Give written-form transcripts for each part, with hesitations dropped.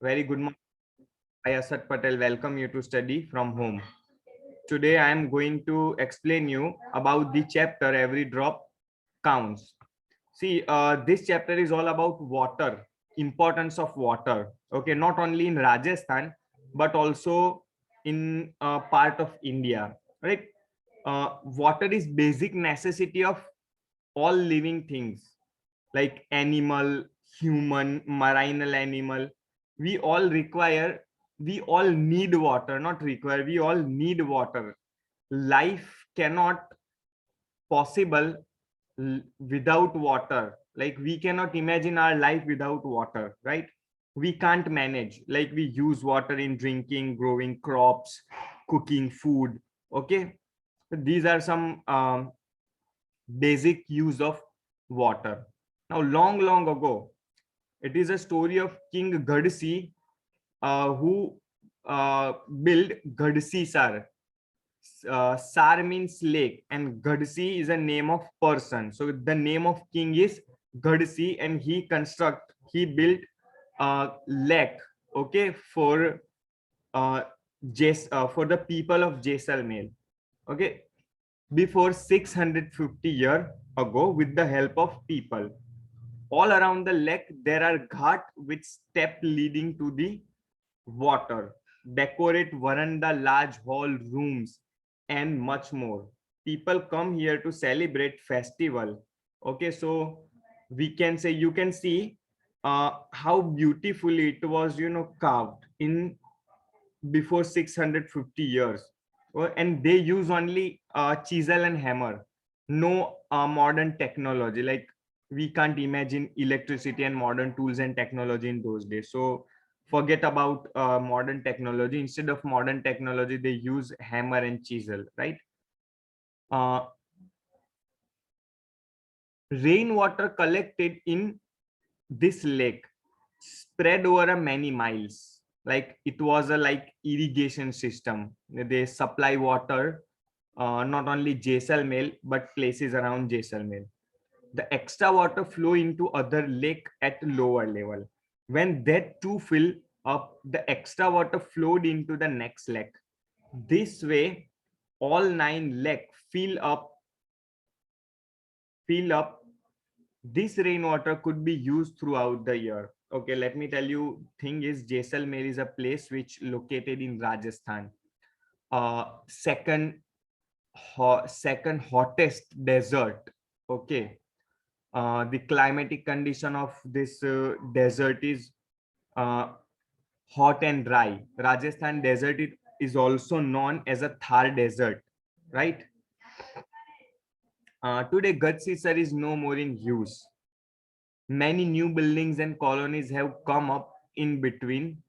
Very good morning. I, Asad Patel, welcome you to Study from Home. Today I am going to explain you about the chapter Every Drop Counts. See, this chapter is all about water, importance of water. Okay, not only in Rajasthan, but also in part of India, right? Water is basic necessity of all living things like animal, human, marinal animal. We all require, we all need water, not require, we all need water. Life cannot possible without water. Like we cannot imagine our life without water, right? We can't manage. Like we use water in drinking, growing crops, cooking food. Okay, so these are some basic use of water. Now, long ago, it is a story of King Gadsi who built Gadsi Sar. Sar means lake, and Gadsi is a name of person. So the name of king is Gadsi, and he built a lake. Okay, uh, for the people of Jaisalmer. Okay, before 650 years ago, with the help of people. All around the lake, there are ghat with step leading to the water, decorate veranda, large hall, rooms, and much more. People come here to celebrate festival. Okay, so we can say you can see how beautifully it was, carved in before 650 years. And they use only chisel and hammer, no modern technology. Like we can't imagine electricity and modern tools and technology in those days. So forget about modern technology. Instead of modern technology, they use hammer and chisel, right? uh, Rainwater collected in this lake spread over a many miles. Like it was a like irrigation system. They supply water not only Jaisalmer but places around Jaisalmer. The extra water flow into other lake at lower level. When that too fill up, the extra water flowed into the next lake. This way, all nine lake fill up. This rainwater could be used throughout the year. Okay, let me tell you, thing is Jaisalmer is a place which located in Rajasthan. Second hottest desert. Okay, the climatic condition of this desert is uh, hot and dry. Rajasthan desert is also known as a Thar desert, right? Today, Gatsisar is no more in use. Many new buildings and colonies have come up in between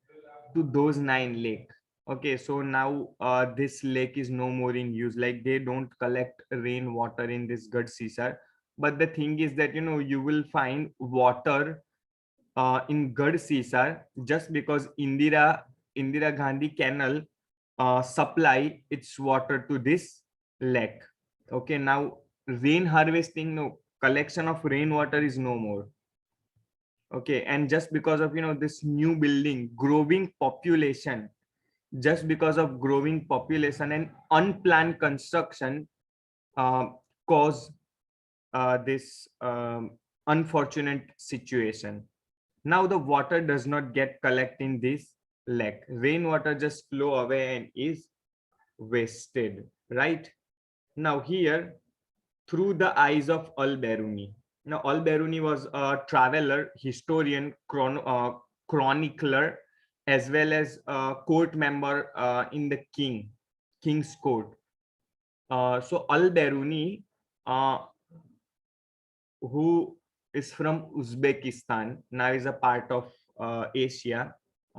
to those nine lake. Okay, so now this lake is no more in use. Like they don't collect rainwater in this Gadsisar. But the thing is that you will find water in Gadsisar just because Indira Gandhi Canal supply its water to this lake. Okay, now rain harvesting, no, collection of rainwater is no more. Okay, and just because of this new building, growing population, just because of growing population and unplanned construction uh, cause this unfortunate situation. Now the water does not get collect in this lake. Rainwater just flow away and is wasted, right? Now here, through the eyes of Al-Biruni. Now Al-Biruni was a traveler, historian, chronicler, as well as a court member in the king's court. So Al-Biruni, uh, who is from Uzbekistan, now is a part of Asia.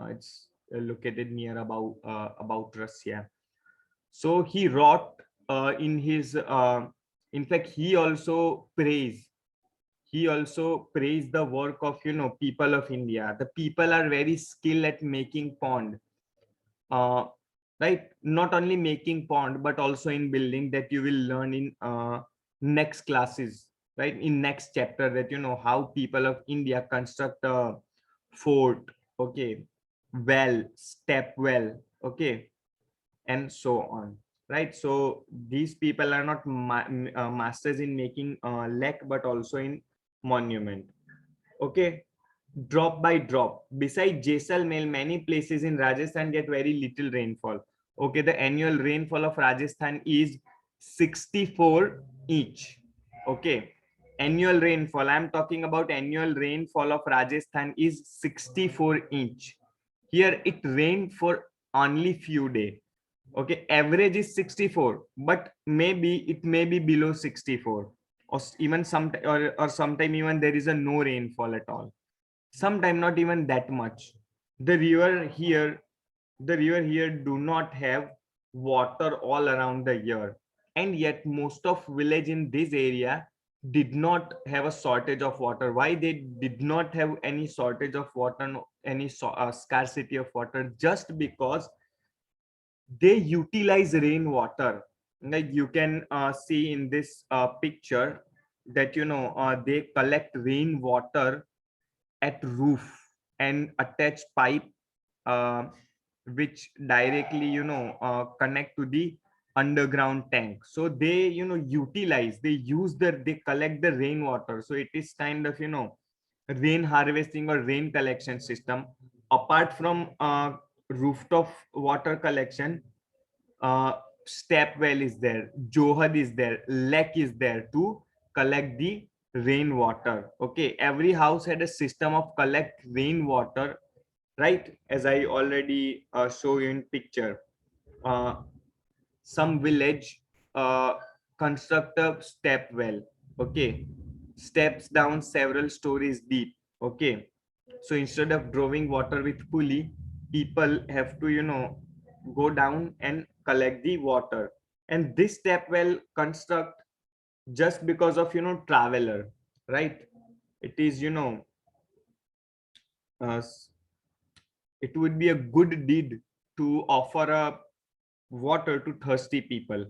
It's located near about Russia. So he wrote in his, in fact, he also praised the work of people of India. The people are very skilled at making pond, uh, right? Not only making pond, but also in building, that you will learn in next classes, right? In next chapter, that how people of India construct a fort. Okay, well, step well, okay, and so on, right? So these people are not masters in making lake, but also in monument, okay. Drop by drop. Besides Jaisalmer, many places in Rajasthan get very little rainfall. Okay, the annual rainfall of Rajasthan is 64 inch. Okay, annual rainfall. I'm talking about annual rainfall of Rajasthan is 64 inch. Here it rained for only few days. Okay, average is 64, but maybe it may be below 64, or even some, or sometime even there is a no rainfall at all, sometime not even that much. the river here the river here do not have water all around the year, and yet most of village in this area did not have a shortage of water. Why they did not have any shortage of water, no, any scarcity of water? Just because they utilize rainwater. Like you can see in this picture that they collect rainwater at roof and attach pipe, uh, which directly connect to the underground tank. So they utilize, they use they collect the rainwater. So it is kind of rain harvesting or rain collection system. Apart from rooftop water collection, uh, step well is there, johad is there, lake is there to collect the rainwater. Okay, every house had a system of collect rainwater, right? As I already show you in picture. uh, some village uh, construct a step well, okay, steps down several stories deep, okay. So instead of drawing water with pulley, people have to go down and collect the water. And this step well construct just because of traveler, right? It is uh, it would be a good deed to offer a water to thirsty people.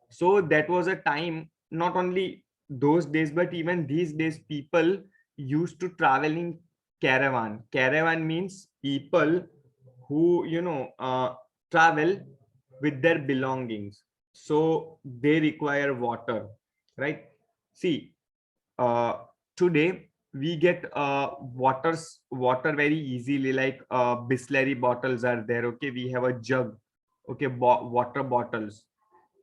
So that was a time, not only those days but even these days, people used to travel in caravan. Caravan means people who travel with their belongings, so they require water, right? See, uh, today we get water very easily, like Bisleri bottles are there, okay, we have a jug, okay, water bottles.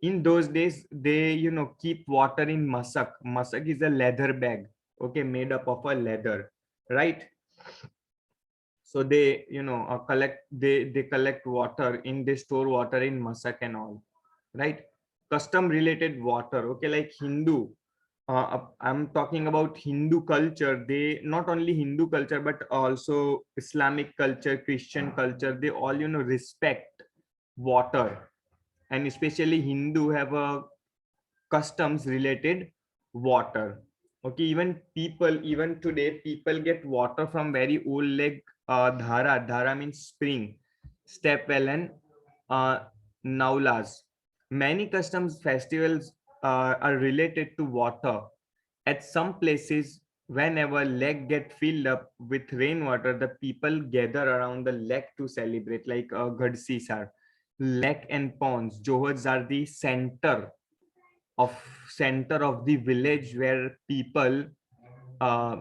In those days they keep water in masak. Masak is a leather bag, okay, made up of a leather, right? So they collect, they collect water in, they store water in masak and all, right? Custom related water, okay, like Hindu, I'm talking about Hindu culture. They not only Hindu culture but also Islamic culture, Christian culture, they all respect water. And especially Hindu have a customs related water, okay. Even people, even today people get water from very old lake, dhara means spring, step well, and uh, naulas. Many customs festivals are related to water. At some places, whenever lake get filled up with rainwater, the people gather around the lake to celebrate, like Gadsis are lake and ponds. Johads are the of center of the village where uh,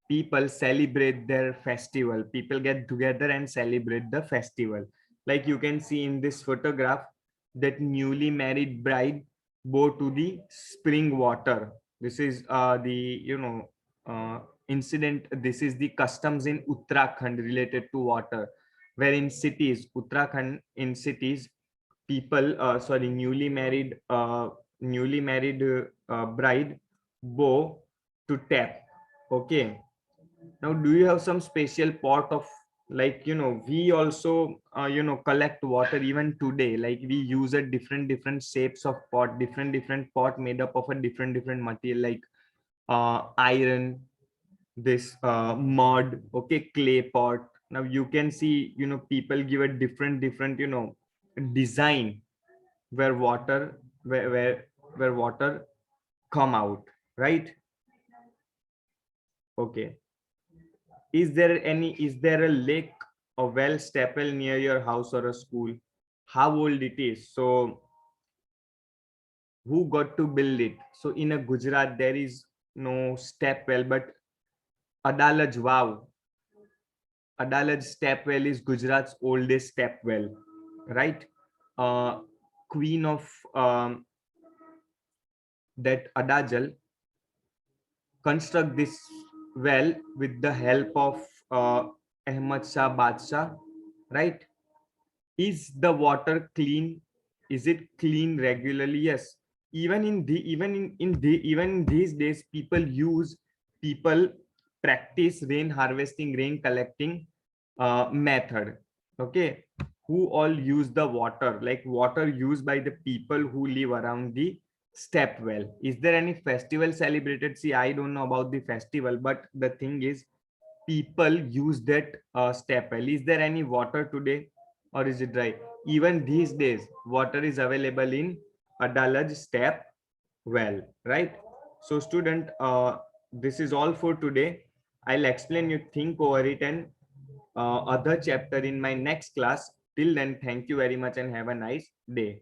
people celebrate their festival. People get together and celebrate the festival. Like you can see in this photograph, that newly married bride go to the spring water. This is the uh, incident. This is the customs in Uttarakhand related to water, where in cities, Uttarakhand, in cities, people, sorry, newly married bride bow to tap, okay. Now do you have some special pot of, like we also collect water even today, like we use a different shapes of pot, different pot made up of a different material, like iron, this mud, okay, clay pot. Now you can see people give a different design where water, where water come out, right? Okay, is there a lake a well step well near your house or a school, how old it is. So who got to build it? So in a Gujarat, there is no step well, but Adalaj Wow. Adalaj step well is Gujarat's oldest step well, right? Uh, Queen of that Adajal construct this well with the help of Ahmad Shah Badshah, right? Is the water clean? Is it clean regularly? Yes. Even in these days, people practice rain harvesting, rain collecting method. Okay, who all use the water, like water used by the people who live around the step well. Is there any festival celebrated? See, I don't know about the festival, but the thing is, people use that step well. Is there any water today, or is it dry? Even these days, water is available in Adalaj step well, right? So student, this is all for today. I'll explain you think over it and other chapter in my next class. Till then, thank you very much and have a nice day.